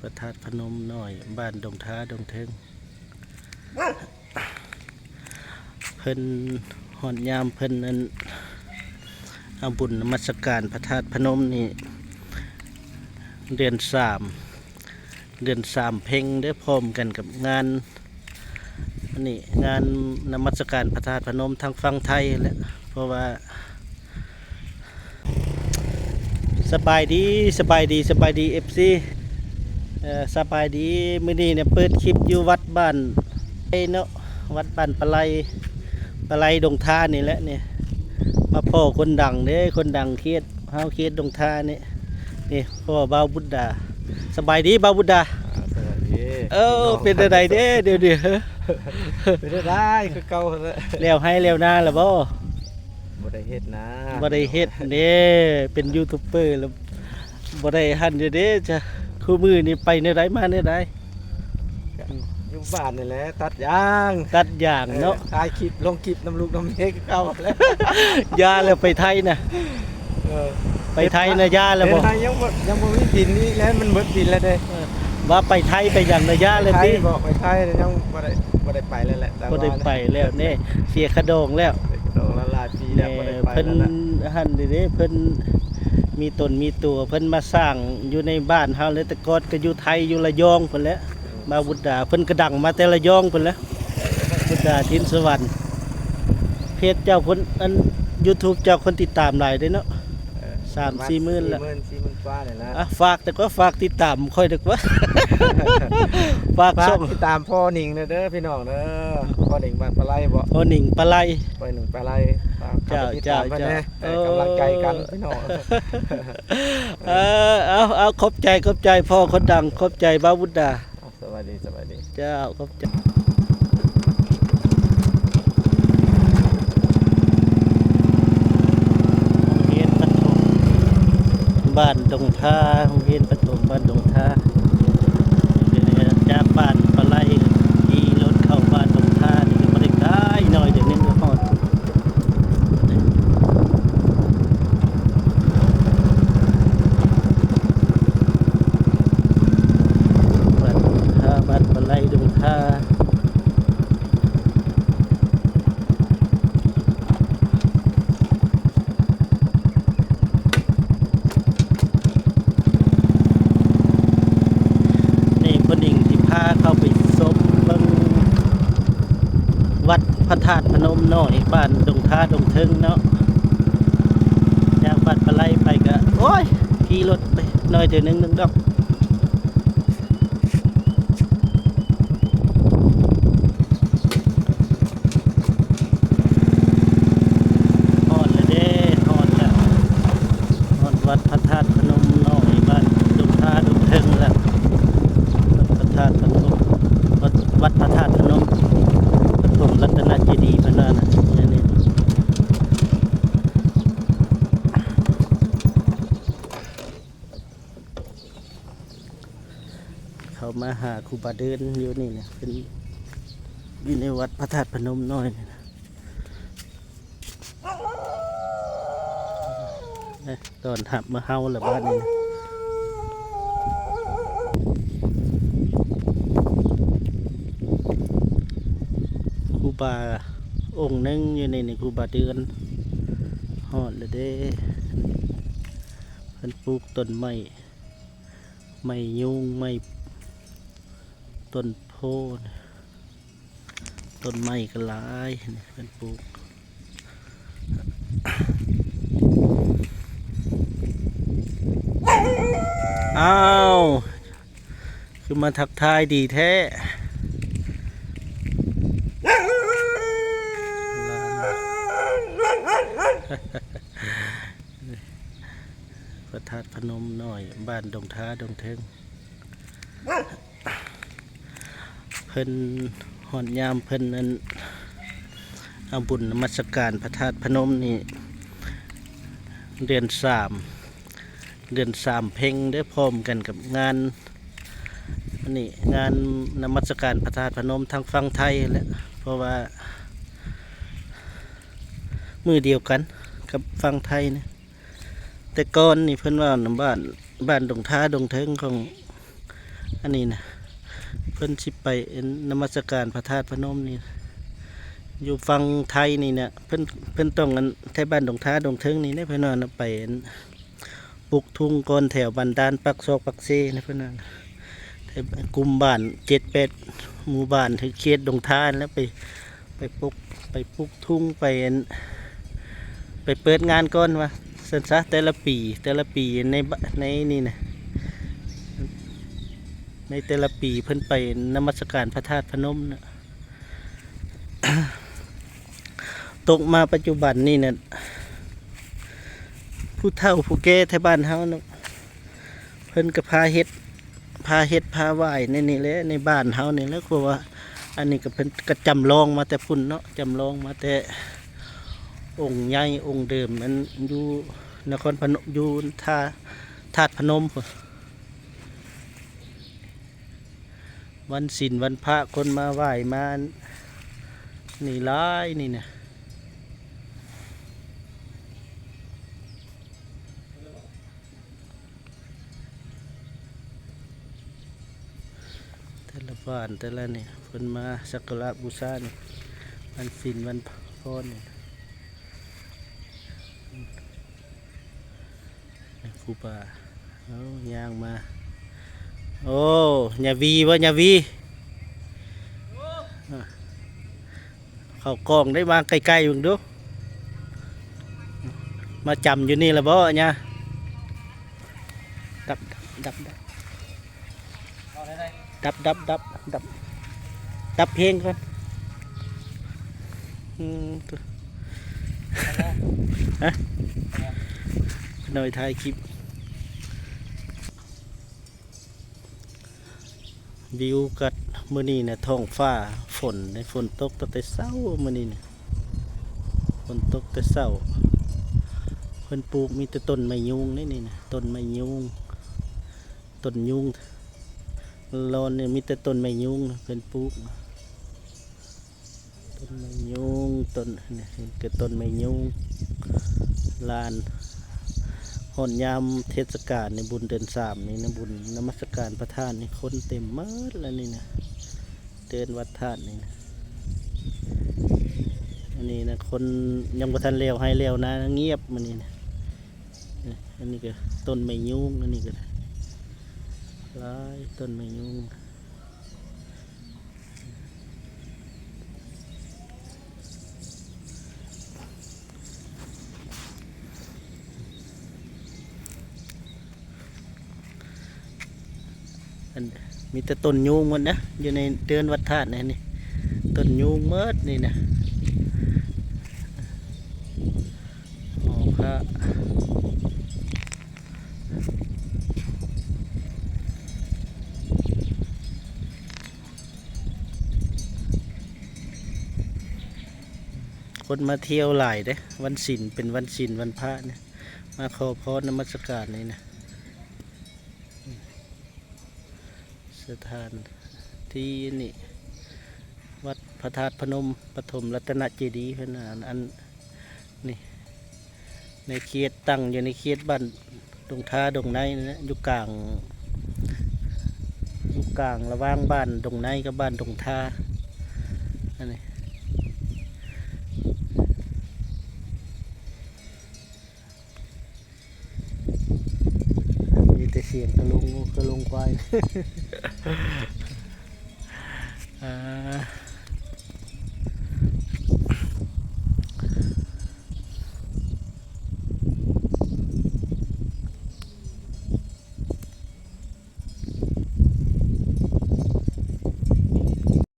พระธาตุพนมน้อยบ้านดงท้าดงเทิงเพิ่นหอนยามเพิ่นนั้นเอาบุญนมัสการพระธาตุพนมนี่เดือนสามเพ็งได้พร้อมกันกับงานนี่งานนมัสการพระธาตุพนมทางฝั่งไทยแหละเพราะว่าสบายดีเอฟซีสบายดีมื้อนี้เนี่ยเปิดคลิปอยู่วัดบ้านไอ้เนาะวัดบ้านปลายดงท่านี่แหละเนี่ยมาพ่อคนดังเด้คนดังเขตเฮาเขตดงท่านี่พ่อบ่าวบุตรดาสบายดีบ่าวบุตรดาสวัสดีเป็นอะไรเด้เดี๋ยวเป็นได้คือเก่าแล้วให้แล้วหน้าแล้วบ่ได้เฮ็ดนะบ่ได้เฮ็ดเด้เป็นยูทูบเบอร์แล้วบ่ได้หันอยู่เด้จ้ะคู่มือนี่ไปในใดมาในใดอยู่บ้านนี่แหละตัดยางเนาะถ่ายคลิปลงคลิปน้ำลูกน้ำเมฆเก่าแล้วยาแล้วไปไทยน่ะไปไทยนะยาแล้วบ่ยังบ่มีดินนี่แล้วมันเบิดดินแล้วเด้ว่าไปไทยไปอย่างระยะเลยติบอกไปไทยยังบ่ได้ไปแล้วแหละบ่ได้ไปแล้วนี่เสียขะโดงแล้วละลายปีแล้วบ่ได้ไปเพิ่นหั่นเด้เพิ่นมีตนมีตัวเพิ่นมาสร้างอยู่ในบ้านเฮาเลยแต่ก่อนก็อยู่ไทยอยู่ระยองพุ่นแหละมาบุตรดาเพิ่นก็ดังมาแต่ระยองพุ่นแหละบุตรดาทินสวรรค์เพจเจ้าเพิ่นอัน YouTube เจ้าคนติดตามหลายเด้เนาะ 3-4 หมื่นละ40,000กว่านี่ละฝากแต่ก็ฝากติดตามค่อยดึกว่าฝากติดตามพ่อหนิงเด้อพี่น้องเด้อพ่อหนิงบ้านปลาไหลบ่พ่อหนิงปลาไหลพ่อหนิงปลาไหลเจ้ากำลังใจกันพี่น้องเอาขอบใจพ่อคนดังขอบใจบ่าวบุตรดาสวัสดีเจ้าขอบใจบ้านดงท่าโรงเรียนประถมบ้านดงท่าจากบ้านปลาไหลขี่รถเข้าบ้านดงท่านี่ก็ได้ได้หน่อยเดี๋ยวนี้ก็ฮอดบ้านดงท่าบ้านปลาไหลดงท่าวัดพระธาตุพนมน้อยบ้านดงท้าดงเทิงเนาะจากบ้านปลาไหลไปก็โอ้ยขี่รถไปหน่อยเดี๋ยวนึงดอกฮอดเลยเด้ฮอดแล้วฮอดวัดพระธาตุพนมน้อยบ้านดงท้าดงเทิงแล้ววัดพระธาตุพนมวัดพระธาตุพนมผมรัตนเจดีย์พนานะนี่เขามาหาครูบาเดินอยู่นี่เนี่ยเป็นอยู่ในวัดพระธาตุพนมน้อยนี่ตอนหับมาเฮาละบ้านนี้ครูบาองค์นึงอยู่ในครูบาเดือนฮอดเลยเด้เพิ่นปลูกต้นไม้ยุงไม้ต้นโพต้นไม้ก็หลายเพิ่นปลูกอ้าวคือมาทักทายดีแท้พระธาตุพนมน้อยบ้านดงท้าดงเทิงเพิ่นหอนยามเพิ่นนั้นเอาบุญนมัสการพระธาตุพนมนี่เดือนสามเพ็งได้พร้อมกันกับงานนี่งานนมัสการพระธาตุพนมทางฝั่งไทยแหละเพราะว่ามือเดียวกันกับฝั่งไทยนะแต่ก่อนนี่เพิ่นว่าบ้านดงท้าดงเทิงของ อันนี้นะเพิ่นสิไปนมัสการพระธาตุพนมนี่อยู่ฝั่งไทยนี่เนี่ยเพิ่นต้องอันไทยบ้านดงท้าดงเทิงนี่ได้เพิ่นว่าไปปลูกทุ่งก่อนแถวบันดาลปักซอกปักเซนะเพิ่นว่าไทยกลุ่มบ้าน7-8หมู่บ้านถึงเขตดงท้าแล้วไปปลูกทุ่งไปเปิดงานก่อนว่าซั่นซะแต่ละปีในนี่นะในแต่ละปีเพิ่นไปนมัสการพระธาตุพนมนะ ตกมาปัจจุบันนี่นะผู้เฒ่าผู้แก่แถวบ้านเฮานะเพิ่นก็พาเฮ็ดพาไหว้ในนี่แหละในบ้านเฮานี่แหล้วเพราะว่าอันนี้ก็เพิ่นก็จำลองมาแต่พุ่นเนาะจำลองมาแต่องค์ใหญ่องค์เดิมมันอยู่นครพนมอยู่ธาตุพนมพุ่นวันศีลวันพระคนมาไหว้มานี่หลายนี่นะแต่ละบ้านแต่ละนี่เพิ่นมาสักการะบูชานี่วันศีลวันพรนี่ครูบาเอาย่างมาโอ้ยาวีวะยาวีเข้ากล้องได้มาใกล้ๆอยู่ดูมาจำอยู่นี่ละบ่เนี่ยดับเพลงก่อนตัวฮะหน่อยถ่ายคลิปวิวกัดมื้อนี้นะท้องฟ้าฝนตกตั้งแต่เช้ามื้อนี้นะฝนตกแต่เช้าเพิ่นปลูกมีแต่ต้นไม้ยูงนี่นะต้นไม้ยูงต้นยูงรอนเนี่ยมีแต่ต้นไม้ยูงเพิ่นปลูกต้นไม้ยูงต้นนี่คือต้นไม้ยูงลานหอนยามเทศกาลในบุญเดือน3นี่นะบุญนมัสการพระธาตุนี่คนเต็มมากแล้วนี่นะเดินวัดธาตุนี่นะอันนี้นะคนยังบ่ทันเลี้ยวให้เลี้ยวนะเงียบมันนี่นะอันนี้ก็ต้นไม้ยูงอันนี้ก็หลายต้นไม้ยูงมีแต่ต้นยูงหมดนะอยู่ในเดือนวัดธาตุนี่ต้นยูงเมิดนี่นะอ๋อพระคนมาเที่ยวหลายเด้วันศีลเป็นวันศีลวันพระเนี่ยมาขอพรนมัสการนี่นะสถานที่นี่วัดพระธาตุพนมปฐมรัตนเจดีย์เพื่อนอันนี่ในเขตตั้งอยู่ในเขตบ้านดงท้าดงในนะอยู่กลางระหว่างบ้านดงในกับบ้านดงท้าอันนี้มีแต่เสียงกระลงควาย